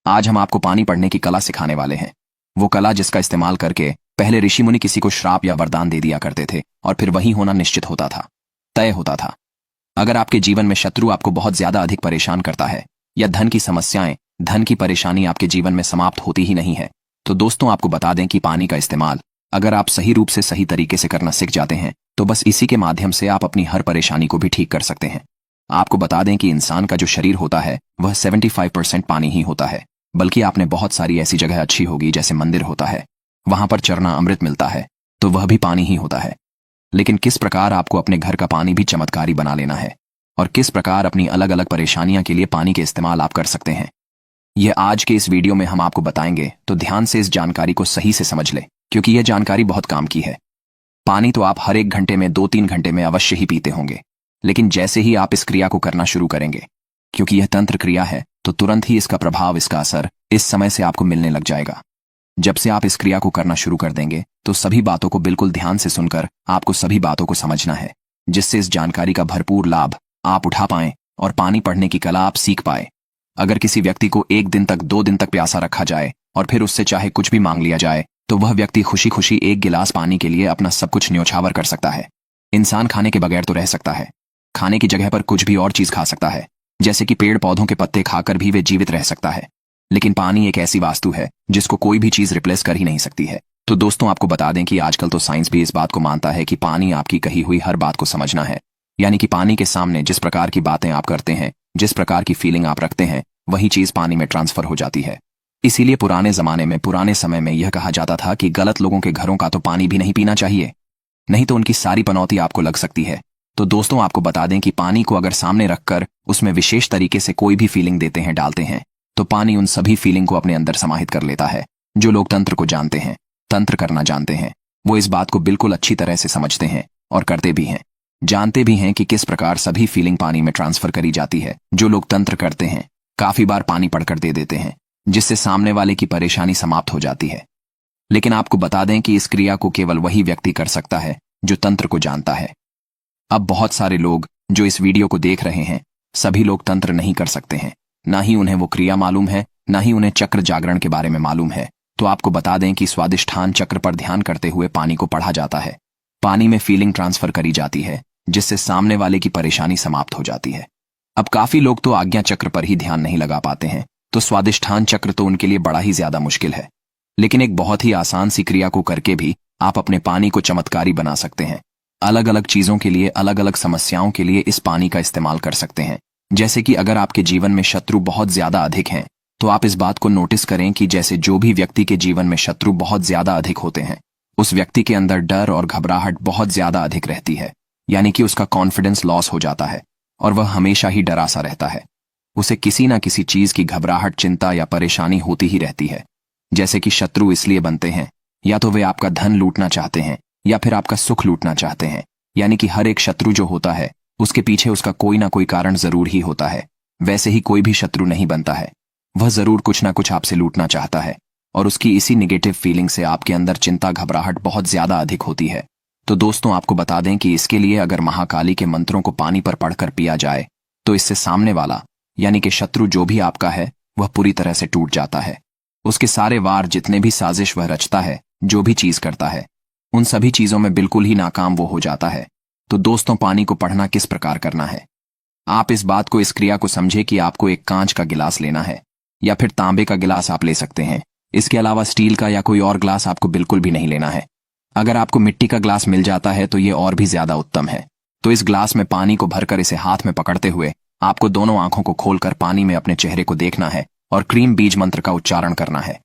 आज हम आपको पानी पढ़ने की कला सिखाने वाले हैं। वो कला जिसका इस्तेमाल करके पहले ऋषि मुनि किसी को श्राप या वरदान दे दिया करते थे और फिर वही होना निश्चित होता था, तय होता था। अगर आपके जीवन में शत्रु आपको बहुत ज्यादा अधिक परेशान करता है या धन की समस्याएं, धन की परेशानी आपके जीवन में समाप्त होती ही नहीं है, तो दोस्तों आपको बता दें कि पानी का इस्तेमाल अगर आप सही रूप से सही तरीके से करना सीख जाते हैं तो बस इसी के माध्यम से आप अपनी हर परेशानी को भी ठीक कर सकते हैं। आपको बता दें कि इंसान का जो शरीर होता है वह 75% पानी ही होता है, बल्कि आपने बहुत सारी ऐसी जगह अच्छी होगी जैसे मंदिर होता है, वहां पर चरना अमृत मिलता है, तो वह भी पानी ही होता है। लेकिन किस प्रकार आपको अपने घर का पानी भी चमत्कारी बना लेना है और किस प्रकार अपनी अलग अलग परेशानियां के लिए पानी के इस्तेमाल आप कर सकते हैं, यह आज के इस वीडियो में हम आपको बताएंगे। तो ध्यान से इस जानकारी को सही से समझ ले, क्योंकि यह जानकारी बहुत काम की है। पानी तो आप हर एक घंटे में 2-3 घंटे में अवश्य ही पीते होंगे, लेकिन जैसे ही आप इस क्रिया को करना शुरू करेंगे, क्योंकि यह तंत्र क्रिया है, तो तुरंत ही इसका प्रभाव, इसका असर इस समय से आपको मिलने लग जाएगा। जब से आप इस क्रिया को करना शुरू कर देंगे तो सभी बातों को बिल्कुल ध्यान से सुनकर आपको सभी बातों को समझना है, जिससे इस जानकारी का भरपूर लाभ आप उठा पाएं और पानी पढ़ने की कला आप सीख पाए। अगर किसी व्यक्ति को 1 दिन तक 2 दिन तक प्यासा रखा जाए और फिर उससे चाहे कुछ भी मांग लिया जाए, तो वह व्यक्ति खुशी खुशी 1 गिलास पानी के लिए अपना सब कुछ न्योछावर कर सकता है। इंसान खाने के बगैर तो रह सकता है, खाने की जगह पर कुछ भी और चीज खा सकता है, जैसे कि पेड़ पौधों के पत्ते खाकर भी वे जीवित रह सकता है, लेकिन पानी एक ऐसी वास्तु है जिसको कोई भी चीज रिप्लेस कर ही नहीं सकती है। तो दोस्तों आपको बता दें कि आजकल तो साइंस भी इस बात को मानता है कि पानी आपकी कही हुई हर बात को समझना है, यानी कि पानी के सामने जिस प्रकार की बातें आप करते हैं, जिस प्रकार की फीलिंग आप रखते हैं, वही चीज पानी में ट्रांसफर हो जाती है। इसीलिए पुराने जमाने में, पुराने समय में यह कहा जाता था कि गलत लोगों के घरों का तो पानी भी नहीं पीना चाहिए, नहीं तो उनकी सारी पनौती आपको लग सकती है। तो दोस्तों आपको बता दें कि पानी को अगर सामने रखकर उसमें विशेष तरीके से कोई भी फीलिंग देते हैं, डालते हैं, तो पानी उन सभी फीलिंग को अपने अंदर समाहित कर लेता है। जो लोग तंत्र को जानते हैं, तंत्र करना जानते हैं, वो इस बात को बिल्कुल अच्छी तरह से समझते हैं और करते भी हैं, जानते भी हैं कि किस प्रकार सभी फीलिंग पानी में ट्रांसफर करी जाती है। जो लोग तंत्र करते हैं काफी बार पानी पढ़कर दे देते हैं, जिससे सामने वाले की परेशानी समाप्त हो जाती है। लेकिन आपको बता दें कि इस क्रिया को केवल वही व्यक्ति कर सकता है जो तंत्र को जानता है। अब बहुत सारे लोग जो इस वीडियो को देख रहे हैं, सभी लोग तंत्र नहीं कर सकते हैं, ना ही उन्हें वो क्रिया मालूम है, ना ही उन्हें चक्र जागरण के बारे में मालूम है। तो आपको बता दें कि स्वादिष्ठान चक्र पर ध्यान करते हुए पानी को पढ़ा जाता है। पानी में फीलिंग ट्रांसफर करी जाती है, जिससे सामने वाले की परेशानी समाप्त हो जाती है। अब काफी लोग तो आज्ञा चक्र पर ही ध्यान नहीं लगा पाते हैं, तो स्वादिष्ठान चक्र तो उनके लिए बड़ा ही ज्यादा मुश्किल है। लेकिन एक बहुत ही आसान सी क्रिया को करके भी आप अपने पानी को चमत्कारी बना सकते हैं। अलग अलग चीजों के लिए, अलग अलग समस्याओं के लिए इस पानी का इस्तेमाल कर सकते हैं। जैसे कि अगर आपके जीवन में शत्रु बहुत ज्यादा अधिक हैं, तो आप इस बात को नोटिस करें कि जैसे जो भी व्यक्ति के जीवन में शत्रु बहुत ज्यादा अधिक होते हैं, उस व्यक्ति के अंदर डर और घबराहट बहुत ज्यादा अधिक रहती है, यानी कि उसका कॉन्फिडेंस लॉस हो जाता है और वह हमेशा ही डरा सा रहता है। उसे किसी ना किसी चीज की घबराहट, चिंता या परेशानी होती ही रहती है। जैसे कि शत्रु इसलिए बनते हैं, या तो वे आपका धन लूटना चाहते हैं या फिर आपका सुख लूटना चाहते हैं, यानी कि हर एक शत्रु जो होता है उसके पीछे उसका कोई ना कोई कारण जरूर ही होता है। वैसे ही कोई भी शत्रु नहीं बनता है, वह जरूर कुछ ना कुछ आपसे लूटना चाहता है और उसकी इसी निगेटिव फीलिंग से आपके अंदर चिंता, घबराहट बहुत ज्यादा अधिक होती है। तो दोस्तों आपको बता दें कि इसके लिए अगर महाकाली के मंत्रों को पानी पर पढ़कर पिया जाए, तो इससे सामने वाला, यानी कि शत्रु जो भी आपका है, वह पूरी तरह से टूट जाता है। उसके सारे वार, जितने भी साजिश वह रचता है, जो भी चीज करता है, उन सभी चीजों में बिल्कुल ही नाकाम वो हो जाता है। तो दोस्तों पानी को पढ़ना किस प्रकार करना है, आप इस बात को, इस क्रिया को समझे कि आपको एक कांच का गिलास लेना है या फिर तांबे का गिलास आप ले सकते हैं। इसके अलावा स्टील का या कोई और ग्लास आपको बिल्कुल भी नहीं लेना है। अगर आपको मिट्टी का ग्लास मिल जाता है तो ये और भी ज्यादा उत्तम है। तो इस ग्लास में पानी को भरकर इसे हाथ में पकड़ते हुए आपको दोनों आंखों को खोलकर पानी में अपने चेहरे को देखना है और क्रीम बीज मंत्र का उच्चारण करना है।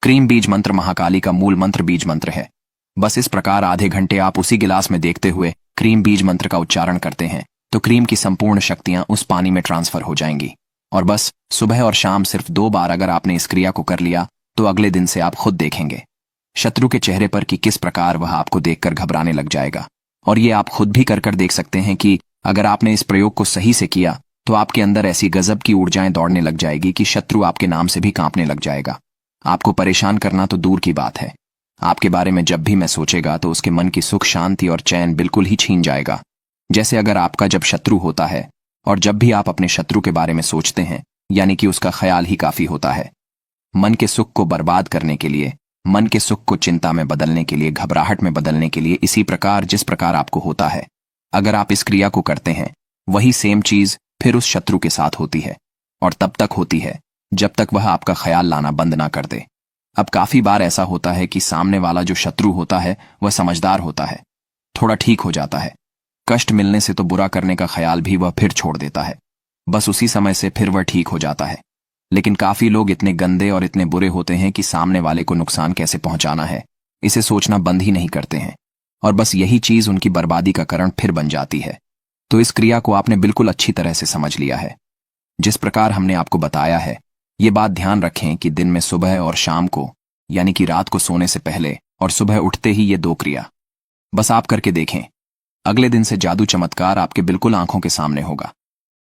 क्रीम बीज मंत्र महाकाली का मूल मंत्र बीज मंत्र है। बस इस प्रकार आधे घंटे आप उसी गिलास में देखते हुए क्रीम बीज मंत्र का उच्चारण करते हैं, तो क्रीम की संपूर्ण शक्तियां उस पानी में ट्रांसफर हो जाएंगी। और बस सुबह और शाम सिर्फ 2 बार अगर आपने इस क्रिया को कर लिया, तो अगले दिन से आप खुद देखेंगे शत्रु के चेहरे पर कि किस प्रकार वह आपको देखकर घबराने लग जाएगा। और ये आप खुद भी कर देख सकते हैं कि अगर आपने इस प्रयोग को सही से किया, तो आपके अंदर ऐसी गजब की ऊर्जाएं दौड़ने लग जाएगी कि शत्रु आपके नाम से भी कांपने लग जाएगा। आपको परेशान करना तो दूर की बात है, आपके बारे में जब भी मैं सोचेगा तो उसके मन की सुख, शांति और चैन बिल्कुल ही छीन जाएगा। जैसे अगर आपका जब शत्रु होता है और जब भी आप अपने शत्रु के बारे में सोचते हैं, यानी कि उसका ख्याल ही काफी होता है, मन के सुख को बर्बाद करने के लिए, मन के सुख को चिंता में बदलने के लिए, घबराहट में बदलने के लिए, इसी प्रकार जिस प्रकार आपको होता है, अगर आप इस क्रिया को करते हैं, वही सेम चीज फिर उस शत्रु के साथ होती है, और तब तक होती है जब तक वह आपका ख्याल लाना बंद ना कर दे। अब काफी बार ऐसा होता है कि सामने वाला जो शत्रु होता है वह समझदार होता है, थोड़ा ठीक हो जाता है, कष्ट मिलने से तो बुरा करने का ख्याल भी वह फिर छोड़ देता है, बस उसी समय से फिर वह ठीक हो जाता है। लेकिन काफी लोग इतने गंदे और इतने बुरे होते हैं कि सामने वाले को नुकसान कैसे पहुंचाना है इसे सोचना बंद ही नहीं करते हैं, और बस यही चीज उनकी बर्बादी का कारण फिर बन जाती है। तो इस क्रिया को आपने बिल्कुल अच्छी तरह से समझ लिया है। जिस प्रकार हमने आपको बताया है, ये बात ध्यान रखें कि दिन में सुबह और शाम को, यानी कि रात को सोने से पहले और सुबह उठते ही ये 2 क्रिया बस आप करके देखें। अगले दिन से जादू चमत्कार आपके बिल्कुल आंखों के सामने होगा।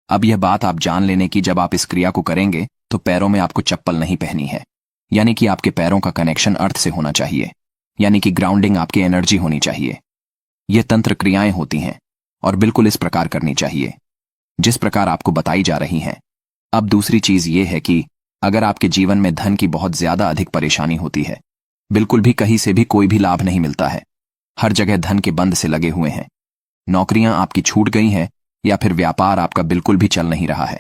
अब यह बात आप जान लेने की, जब आप इस क्रिया को करेंगे तो पैरों में आपको चप्पल नहीं पहनी है, यानी कि आपके पैरों का कनेक्शन अर्थ से होना चाहिए, यानी कि ग्राउंडिंग आपकी एनर्जी होनी चाहिए। ये तंत्र क्रियाएं होती हैं और बिल्कुल इस प्रकार करनी चाहिए जिस प्रकार आपको बताई जा रही हैं। अब दूसरी चीज ये है कि अगर आपके जीवन में धन की बहुत ज्यादा अधिक परेशानी होती है, बिल्कुल भी कहीं से भी कोई भी लाभ नहीं मिलता है, हर जगह धन के बंद से लगे हुए हैं, नौकरियां आपकी छूट गई हैं, या फिर व्यापार आपका बिल्कुल भी चल नहीं रहा है,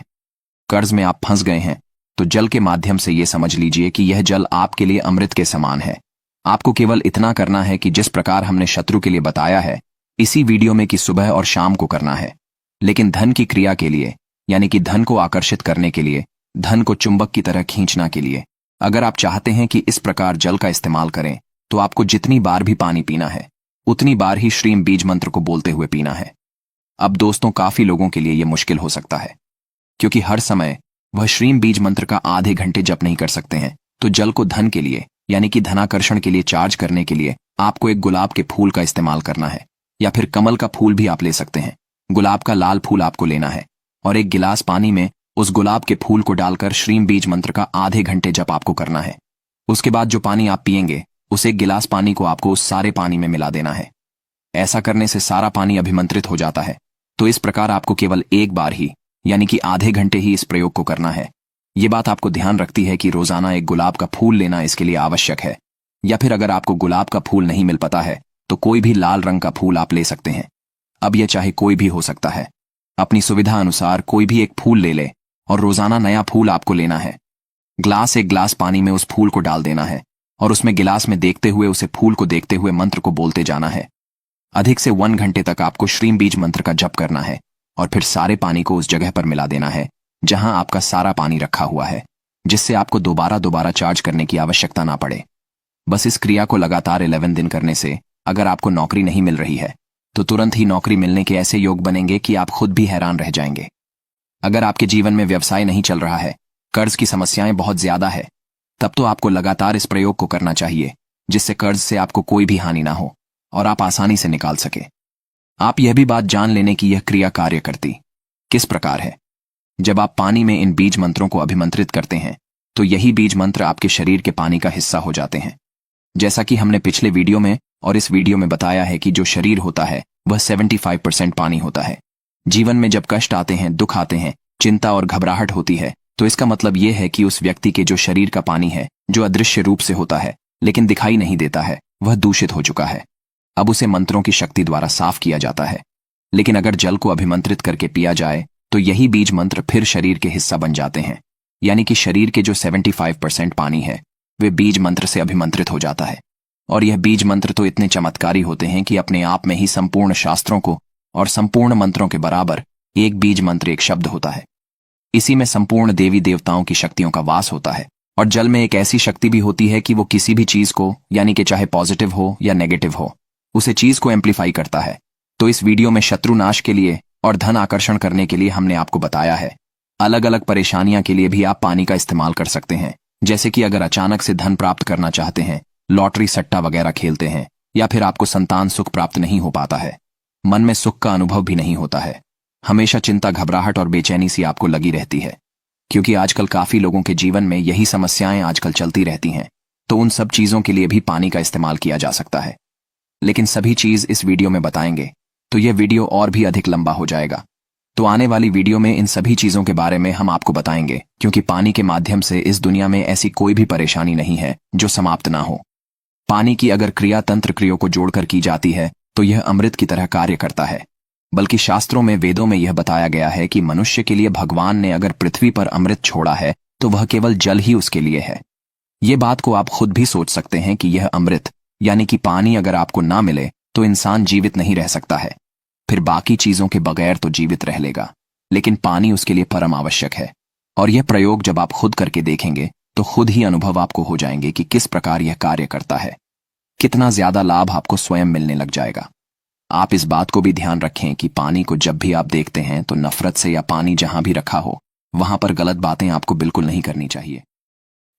कर्ज में आप फंस गए हैं, तो जल के माध्यम से यह समझ लीजिए कि यह जल आपके लिए अमृत के समान है। आपको केवल इतना करना है कि जिस प्रकार हमने शत्रु के लिए बताया है इसी वीडियो में कि सुबह और शाम को करना है, लेकिन धन की क्रिया के लिए, यानी कि धन को आकर्षित करने के लिए, धन को चुंबक की तरह खींचना के लिए, अगर आप चाहते हैं कि इस प्रकार जल का इस्तेमाल करें तो आपको जितनी बार भी पानी पीना है उतनी बार ही श्रीम बीज मंत्र को बोलते हुए पीना है। अब दोस्तों, काफी लोगों के लिए यह मुश्किल हो सकता है, क्योंकि हर समय वह श्रीम बीज मंत्र का आधे घंटे जप नहीं कर सकते हैं। तो जल को धन के लिए, यानी कि धनाकर्षण के लिए चार्ज करने के लिए आपको एक गुलाब के फूल का इस्तेमाल करना है, या फिर कमल का फूल भी आप ले सकते हैं। गुलाब का लाल फूल आपको लेना है और एक गिलास पानी में उस गुलाब के फूल को डालकर श्रीम बीज मंत्र का आधे घंटे जप आपको करना है। उसके बाद जो पानी आप पिएंगे उस एक गिलास पानी को आपको उस सारे पानी में मिला देना है। ऐसा करने से सारा पानी अभिमंत्रित हो जाता है। तो इस प्रकार आपको केवल एक बार ही, यानी कि आधे घंटे ही इस प्रयोग को करना है। ये बात आपको ध्यान रखती है कि रोजाना एक गुलाब का फूल लेना इसके लिए आवश्यक है, या फिर अगर आपको गुलाब का फूल नहीं मिल पाता है तो कोई भी लाल रंग का फूल आप ले सकते हैं। अब यह चाहे कोई भी हो सकता है, अपनी सुविधा अनुसार कोई भी एक फूल ले ले और रोजाना नया फूल आपको लेना है। एक गिलास पानी में उस फूल को डाल देना है और उसमें गिलास में देखते हुए, उसे फूल को देखते हुए मंत्र को बोलते जाना है। अधिक से 1 घंटे तक आपको श्रीम बीज मंत्र का जप करना है और फिर सारे पानी को उस जगह पर मिला देना है जहां आपका सारा पानी रखा हुआ है, जिससे आपको दोबारा चार्ज करने की आवश्यकता ना पड़े। बस इस क्रिया को लगातार 11 दिन करने से अगर आपको नौकरी नहीं मिल रही है तो तुरंत ही नौकरी मिलने के ऐसे योग बनेंगे कि आप खुद भी हैरान रह जाएंगे। अगर आपके जीवन में व्यवसाय नहीं चल रहा है, कर्ज की समस्याएं बहुत ज्यादा है, तब तो आपको लगातार इस प्रयोग को करना चाहिए, जिससे कर्ज से आपको कोई भी हानि ना हो और आप आसानी से निकाल सके। आप यह भी बात जान लेने की यह क्रिया कार्य करती किस प्रकार है। जब आप पानी में इन बीज मंत्रों को अभिमंत्रित करते हैं तो यही बीज मंत्र आपके शरीर के पानी का हिस्सा हो जाते हैं। जैसा कि हमने पिछले वीडियो में और इस वीडियो में बताया है कि जो शरीर होता है वह 75% पानी होता है। जीवन में जब कष्ट आते हैं, दुख आते हैं, चिंता और घबराहट होती है, तो इसका मतलब यह है कि उस व्यक्ति के जो शरीर का पानी है, जो अदृश्य रूप से होता है लेकिन दिखाई नहीं देता है, वह दूषित हो चुका है। अब उसे मंत्रों की शक्ति द्वारा साफ किया जाता है। लेकिन अगर जल को अभिमंत्रित करके पिया जाए तो यही बीज मंत्र फिर शरीर के हिस्सा बन जाते हैं, यानी कि शरीर के जो 75% पानी है वे बीज मंत्र से अभिमंत्रित हो जाता है। और यह बीज मंत्र तो इतने चमत्कारी होते हैं कि अपने आप में ही संपूर्ण शास्त्रों को और संपूर्ण मंत्रों के बराबर एक बीज मंत्र एक शब्द होता है। इसी में संपूर्ण देवी देवताओं की शक्तियों का वास होता है। और जल में एक ऐसी शक्ति भी होती है कि वो किसी भी चीज को, यानी कि चाहे पॉजिटिव हो या नेगेटिव हो, उसे चीज को एम्प्लीफाई करता है। तो इस वीडियो में शत्रु नाश के लिए और धन आकर्षण करने के लिए हमने आपको बताया है। अलग अलग परेशानियां के लिए भी आप पानी का इस्तेमाल कर सकते हैं, जैसे कि अगर अचानक से धन प्राप्त करना चाहते हैं, लॉटरी सट्टा वगैरह खेलते हैं, या फिर आपको संतान सुख प्राप्त नहीं हो पाता है, मन में सुख का अनुभव भी नहीं होता है, हमेशा चिंता, घबराहट और बेचैनी सी आपको लगी रहती है, क्योंकि आजकल काफी लोगों के जीवन में यही समस्याएं आजकल चलती रहती हैं। तो उन सब चीजों के लिए भी पानी का इस्तेमाल किया जा सकता है। लेकिन सभी चीज इस वीडियो में बताएंगे तो यह वीडियो और भी अधिक लंबा हो जाएगा। तो आने वाली वीडियो में इन सभी चीजों के बारे में हम आपको बताएंगे, क्योंकि पानी के माध्यम से इस दुनिया में ऐसी कोई भी परेशानी नहीं है जो समाप्त ना हो। पानी की अगर क्रिया तंत्र क्रियों को जोड़कर की जाती है तो यह अमृत की तरह कार्य करता है। बल्कि शास्त्रों में, वेदों में यह बताया गया है कि मनुष्य के लिए भगवान ने अगर पृथ्वी पर अमृत छोड़ा है तो वह केवल जल ही उसके लिए है। ये बात को आप खुद भी सोच सकते हैं कि यह अमृत यानी कि पानी अगर आपको ना मिले तो इंसान जीवित नहीं रह सकता है। फिर बाकी चीजों के बगैर तो जीवित रह लेगा, लेकिन पानी उसके लिए परम आवश्यक है। और यह प्रयोग जब आप खुद करके देखेंगे तो खुद ही अनुभव आपको हो जाएंगे कि किस प्रकार यह कार्य करता है। कितना ज्यादा लाभ आपको स्वयं मिलने लग जाएगा। आप इस बात को भी ध्यान रखें कि पानी को जब भी आप देखते हैं तो नफरत से, या पानी जहां भी रखा हो वहां पर गलत बातें आपको बिल्कुल नहीं करनी चाहिए।